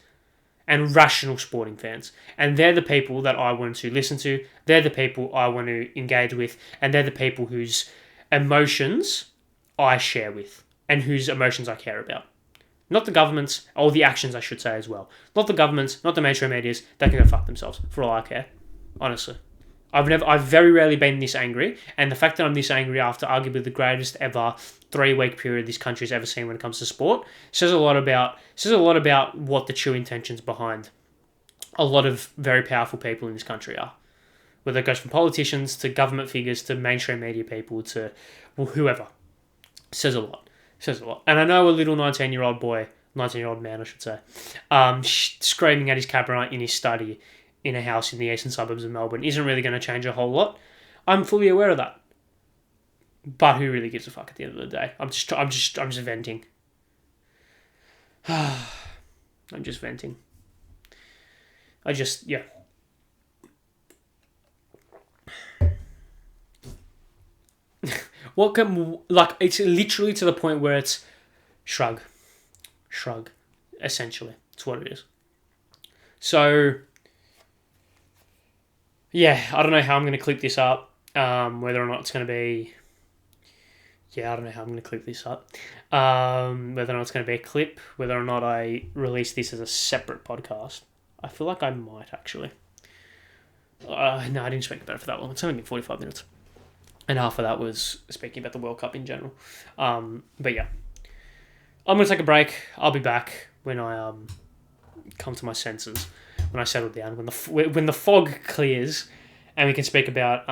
and rational sporting fans. And they're the people that I want to listen to. They're the people I want to engage with. And they're the people whose emotions I share with and whose emotions I care about. Not the governments, or the actions I should say as well. Not the governments, not the mainstream medias. They can go fuck themselves for all I care. Honestly. I've very rarely been this angry, and the fact that I'm this angry after arguably the greatest ever 3-week period this country's ever seen when it comes to sport says a lot about what the true intentions behind a lot of very powerful people in this country are. Whether it goes from politicians to government figures to mainstream media people to whoever. Says a lot. And I know a little 19-year-old man, I should say, screaming at his camera in his study in a house in the eastern suburbs of Melbourne isn't really going to change a whole lot. I'm fully aware of that. But who really gives a fuck at the end of the day? I'm just venting. I'm just venting. Yeah. It's literally to the point where it's shrug, essentially. It's what it is. So, yeah, I don't know how I'm going to clip this up, whether or not it's going to be... Yeah, I don't know how I'm going to clip this up. Whether or not it's going to be a clip, whether or not I release this as a separate podcast. I feel like I might, actually. No, I didn't expect about it for that long. It's only been 45 minutes. And half of that was speaking about the World Cup in general. But yeah, I'm going to take a break. I'll be back when I come to my senses, when I settle down, when the fog clears, and we can speak about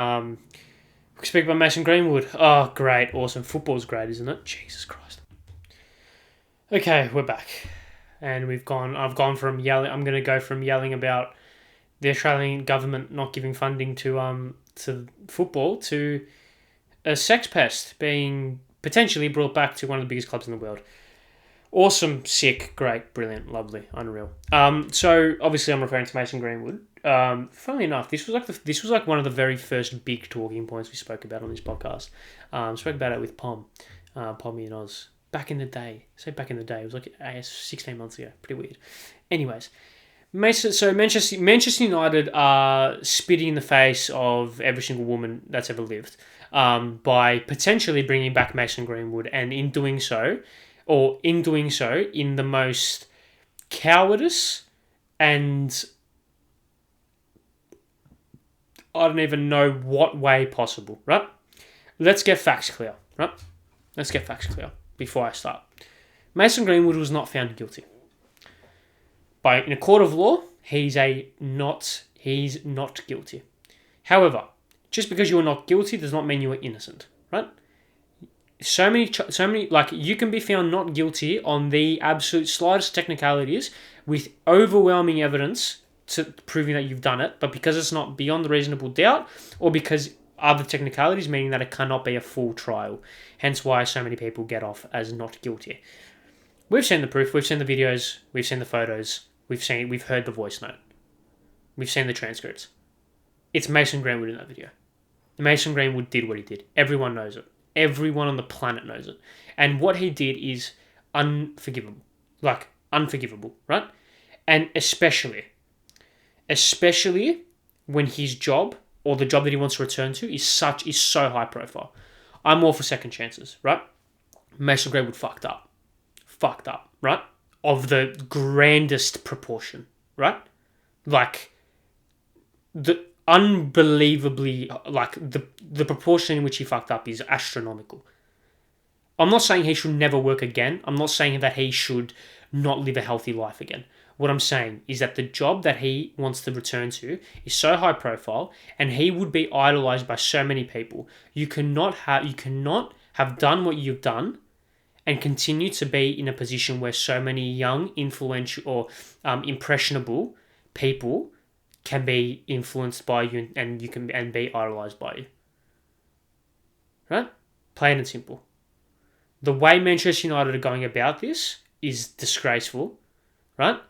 Mason Greenwood. Oh, great, awesome. Football's great, isn't it? Jesus Christ. Okay, we're back, and I've gone from yelling. I'm going to go from yelling about the Australian government not giving funding to football to a sex pest being potentially brought back to one of the biggest clubs in the world. Awesome, sick, great, brilliant, lovely, unreal. So obviously I'm referring to Mason Greenwood. Funnily enough, this was like one of the very first big talking points we spoke about on this podcast. Spoke about it with Pommy and Oz back in the day. It was like 16 months ago. Pretty weird. Anyways, Manchester United are spitting in the face of every single woman that's ever lived by potentially bringing back Mason Greenwood, and in doing so, in the most cowardice and I don't even know what way possible, right? Let's get facts clear, right? Let's get facts clear before I start. Mason Greenwood was not found guilty. In a court of law, he's not guilty. However, just because you are not guilty does not mean you are innocent, right? So many, like, you can be found not guilty on the absolute slightest technicalities with overwhelming evidence to proving that you've done it, but because it's not beyond the reasonable doubt, or because other technicalities, meaning that it cannot be a full trial. Hence why so many people get off as not guilty. We've seen the proof, we've seen the videos, we've seen the photos, we've heard the voice note. We've seen the transcripts. It's Mason Greenwood in that video. Mason Greenwood did what he did. Everyone knows it. Everyone on the planet knows it. And what he did is unforgivable. Like, unforgivable, right? And especially when his job, or the job that he wants to return to, is so high profile. I'm all for second chances, right? Mason Greenwood fucked up, right? Of the grandest proportion, right? Like, the unbelievably, like, the proportion in which he fucked up is astronomical. I'm not saying he should never work again. I'm not saying that he should not live a healthy life again. What I'm saying is that the job that he wants to return to is so high profile, and he would be idolized by so many people. You cannot have done what you've done and continue to be in a position where so many young, influential, or impressionable people can be influenced by you, and be idolized by you. Right? Plain and simple. The way Manchester United are going about this is disgraceful, right?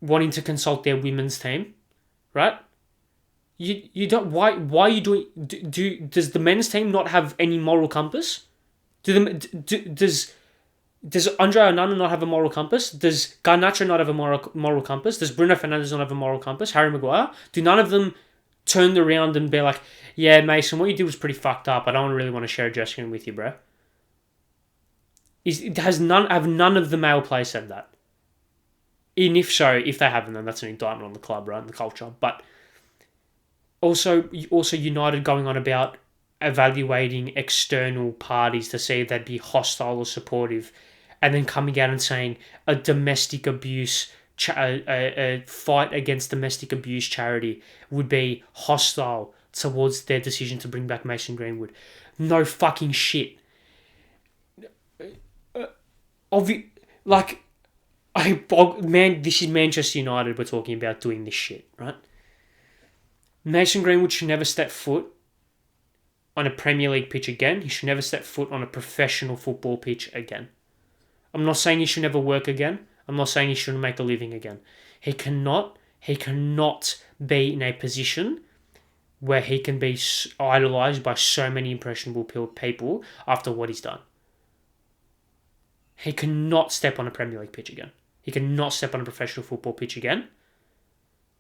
Wanting to consult their women's team, right? You don't. Why are you doing? Does the men's team not have any moral compass? Does Andre Onana not have a moral compass? Does Garnacho not have a moral compass? Does Bruno Fernandes not have a moral compass? Harry Maguire? Do none of them turn around and be like, yeah, Mason, what you did was pretty fucked up. I don't really want to share a dressing room with you, bro. Have none of the male players said that? And if so, if they haven't, then that's an indictment on the club, right, and the culture. But also United going on about evaluating external parties to see if they'd be hostile or supportive, and then coming out and saying a domestic abuse, a fight against domestic abuse charity would be hostile towards their decision to bring back Mason Greenwood. No fucking shit. This is Manchester United we're talking about doing this shit, right? Mason Greenwood should never step foot on a Premier League pitch again. He should never step foot on a professional football pitch again. I'm not saying he should never work again. I'm not saying he shouldn't make a living again. He cannot be in a position where he can be idolized by so many impressionable people after what he's done. He cannot step on a Premier League pitch again. He cannot step on a professional football pitch again.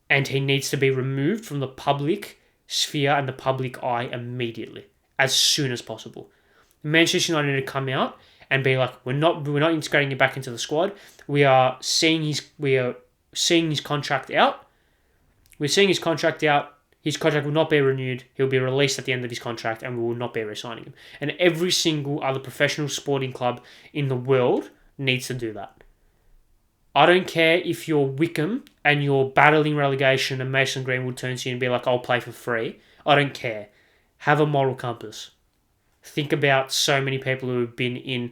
And he needs to be removed from the public sphere and the public eye immediately, as soon as possible. Manchester United need to come out and be like, we're not integrating him back into the squad. We are seeing his contract out. We're seeing his contract out his contract will not be renewed. He'll be released at the end of his contract, and we will not be re-signing him. And every single other professional sporting club in the world needs to do that. I don't care if you're Wickham and you're battling relegation and Mason Greenwood turns to you and be like, I'll play for free. I don't care. Have a moral compass. Think about so many people who have been in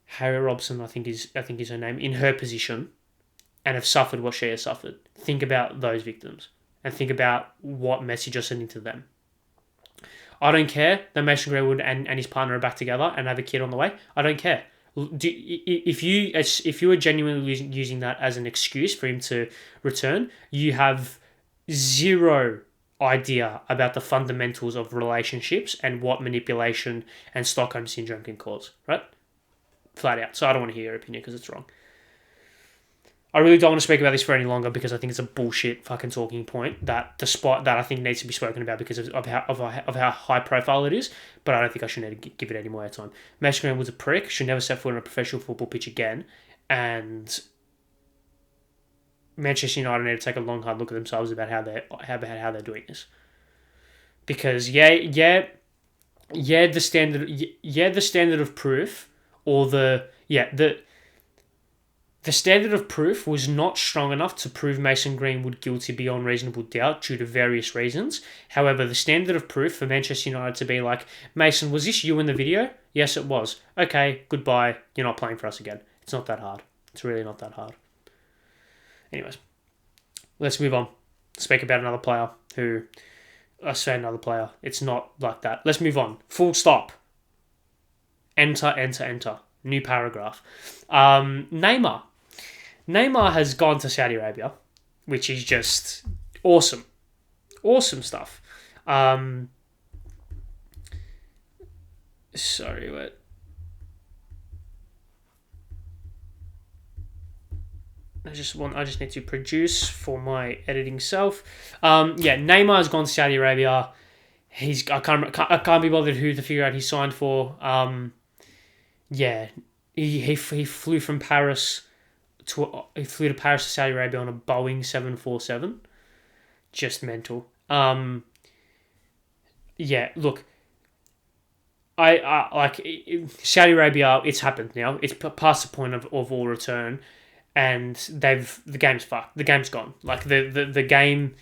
Harry Robson, I think is her name, in her position and have suffered what she has suffered. Think about those victims and think about what message you're sending to them. I don't care that Mason Greenwood and his partner are back together and have a kid on the way. I don't care. If you are genuinely using that as an excuse for him to return, you have zero idea about the fundamentals of relationships and what manipulation and Stockholm Syndrome can cause, right? Flat out. So I don't want to hear your opinion because it's wrong. I really don't want to speak about this for any longer because I think it's a bullshit fucking talking point that I think needs to be spoken about because of how high profile it is, but I don't think I should give it any more time. Mason Greenwood's a prick, should never step foot on a professional football pitch again, and Manchester United need to take a long hard look at themselves about how they're doing this. Because the standard of proof or the standard of proof was not strong enough to prove Mason Greenwood guilty beyond reasonable doubt due to various reasons. However, the standard of proof for Manchester United to be like, Mason, was this you in the video? Yes, it was. Okay, goodbye. You're not playing for us again. It's not that hard. It's really not that hard. Anyways, let's move on. Speak about another player who... I say another player. It's not like that. Let's move on. Full stop. Enter. New paragraph. Neymar. Neymar has gone to Saudi Arabia, which is just awesome. Awesome stuff. Sorry, what? I just need to produce for my editing self. Neymar has gone to Saudi Arabia. I can't be bothered who to figure out he signed for. He flew from Paris to Saudi Arabia on a Boeing 747. Just mental. Look, I like Saudi Arabia. It's happened now. It's past the point of all return, and the game's fucked. The game's gone. Like the game.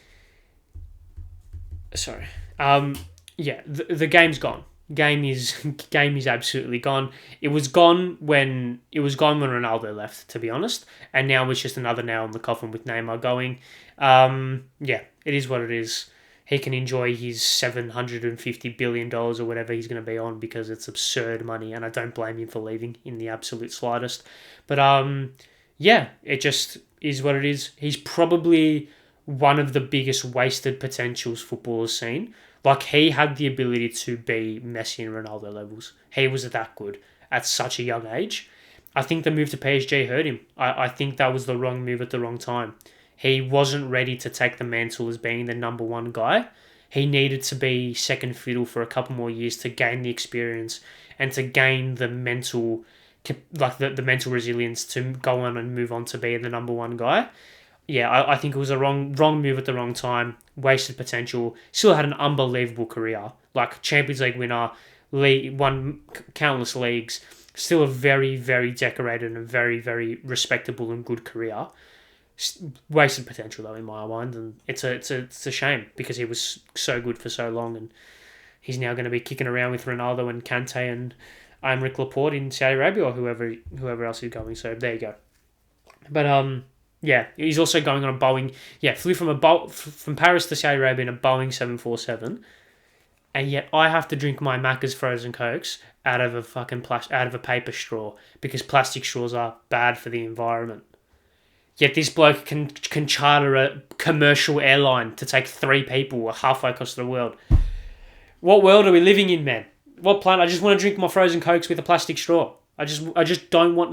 Sorry. The game's gone. Game is absolutely gone. It was gone when Ronaldo left, to be honest, and now it's just another nail in the coffin with Neymar going. It is what it is. He can enjoy his $750 billion or whatever he's going to be on because it's absurd money, and I don't blame him for leaving in the absolute slightest. But it just is what it is. He's probably one of the biggest wasted potentials football has seen. Like, he had the ability to be Messi and Ronaldo levels. He was that good at such a young age. I think the move to PSG hurt him. I think that was the wrong move at the wrong time. He wasn't ready to take the mantle as being the number one guy. He needed to be second fiddle for a couple more years to gain the experience and to gain the mental, the mental resilience to go on and move on to be the number one guy. I think it was a wrong move at the wrong time. Wasted potential. Still had an unbelievable career. Like, Champions League winner, won countless leagues. Still a very, very decorated and very, very respectable and good career. Wasted potential, though, in my mind. And it's a shame because he was so good for so long. And he's now going to be kicking around with Ronaldo and Kante and Aymeric Laporte in Saudi Arabia or whoever else is going. So there you go. But, he's also going on a Boeing. Flew from Paris to Saudi Arabia in a Boeing 747, and yet I have to drink my Macca's frozen Cokes out of a paper straw because plastic straws are bad for the environment. Yet this bloke can charter a commercial airline to take 3 people halfway across the world. What world are we living in, man? What planet? I just want to drink my frozen Cokes with a plastic straw. I just don't want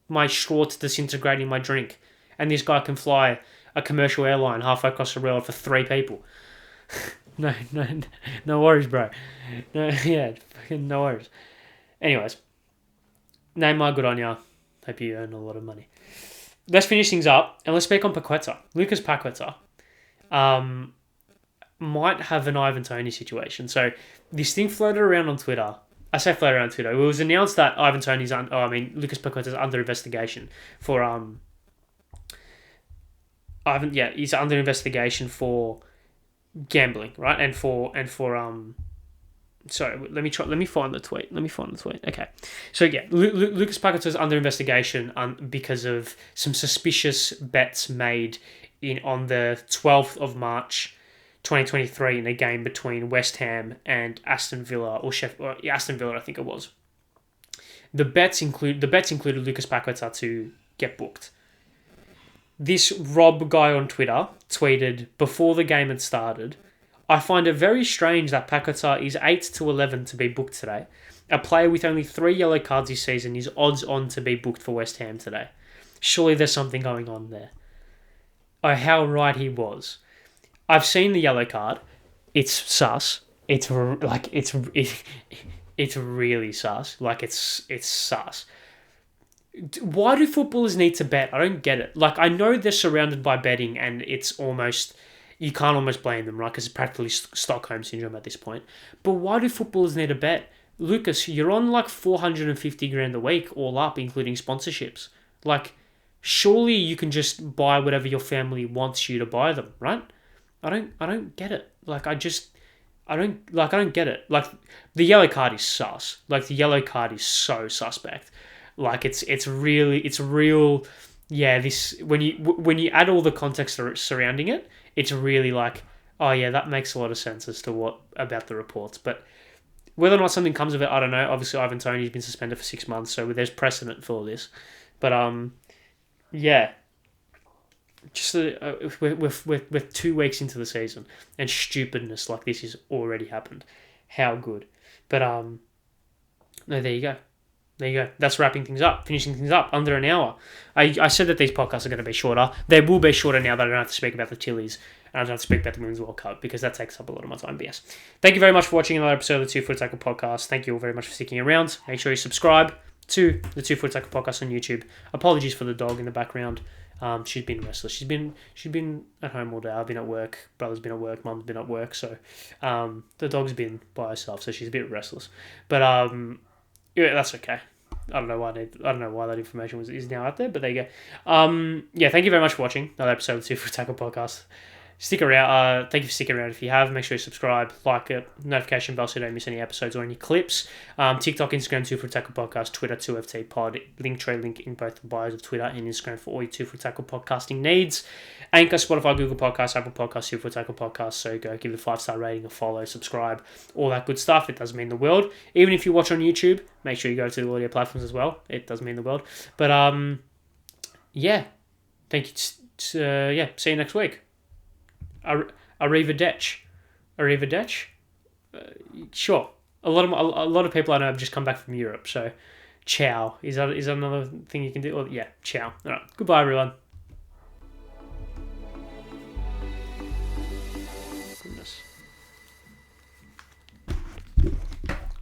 my straw to disintegrate in my drink. And this guy can fly a commercial airline halfway across the world for 3 people. No worries, bro. No worries. Anyways, Neymar, good on ya. Hope you earn a lot of money. Let's finish things up and let's speak on Paqueta. Lucas Paqueta. might have an Ivan Toney situation. So this thing floated around on Twitter. I say floated around on Twitter. It was announced that Lucas Paqueta's under investigation for he's under investigation for gambling, right? And for sorry, let me find the tweet. Okay. So yeah, Lucas Paqueta is under investigation because of some suspicious bets made on the 12th of March 2023 in a game between West Ham and Aston Villa Aston Villa, I think it was. The bets included Lucas Paqueta to get booked. This Rob guy on Twitter tweeted before the game had started, "I find it very strange that Paqueta is 8 to 11 to be booked today. A player with only 3 yellow cards this season is odds on to be booked for West Ham today. Surely there's something going on there." Oh, how right he was. I've seen the yellow card. It's sus. It's really sus. Like it's sus. Why do footballers need to bet? I don't get it. Like, I know they're surrounded by betting and it's almost... You can't almost blame them, right? Because it's practically Stockholm Syndrome at this point. But why do footballers need to bet? Lucas, you're on like 450 grand a week all up, including sponsorships. Like, surely you can just buy whatever your family wants you to buy them, right? I don't get it. Like, I don't get it. Like, the yellow card is sus. Like, the yellow card is so suspect. Like, it's real. Yeah, this when you add all the context surrounding it, it's really like, oh yeah, that makes a lot of sense as to what about the reports. But whether or not something comes of it, I don't know. Obviously, Ivan Toney's been suspended for 6 months, so there's precedent for this. But yeah, just we're 2 weeks into the season, and stupidness like this has already happened. How good? But no, there you go. That's wrapping things up, finishing things up, under an hour. I said that these podcasts are going to be shorter. They will be shorter now that I don't have to speak about the Chili's and I don't have to speak about the Women's World Cup because that takes up a lot of my time. But yes, thank you very much for watching another episode of the 2 Foot Tackle Podcast. Thank you all very much for sticking around. Make sure you subscribe to the 2 Foot Tackle Podcast on YouTube. Apologies for the dog in the background. She's been restless. She's been at home all day. I've been at work. Brother's been at work. Mum's been at work. So the dog's been by herself. So she's a bit restless. But yeah, that's okay. I don't know why that information is now out there, but there you go. Yeah, thank you very much for watching another episode of the 2 Foot Tackle Podcast. Stick around. Thank you for sticking around. If you have, make sure you subscribe, like it, notification bell so you don't miss any episodes or any clips. TikTok, Instagram, 2 Foot Tackle Podcast, Twitter, 2FTPod, Linktree link in both the bios of Twitter and Instagram for all your 2 Foot Tackle podcasting needs. Anchor, Spotify, Google Podcasts, Apple Podcasts, 2 Foot Tackle Podcast. So go give it a 5-star rating, a follow, subscribe, all that good stuff. It does mean the world. Even if you watch on YouTube, make sure you go to the audio platforms as well. It does mean the world. But yeah, thank you. Yeah, see you next week. Arrivederci. Sure. A lot of people I know have just come back from Europe, so ciao. Is that another thing you can do? Or, yeah, ciao. All right. Goodbye, everyone.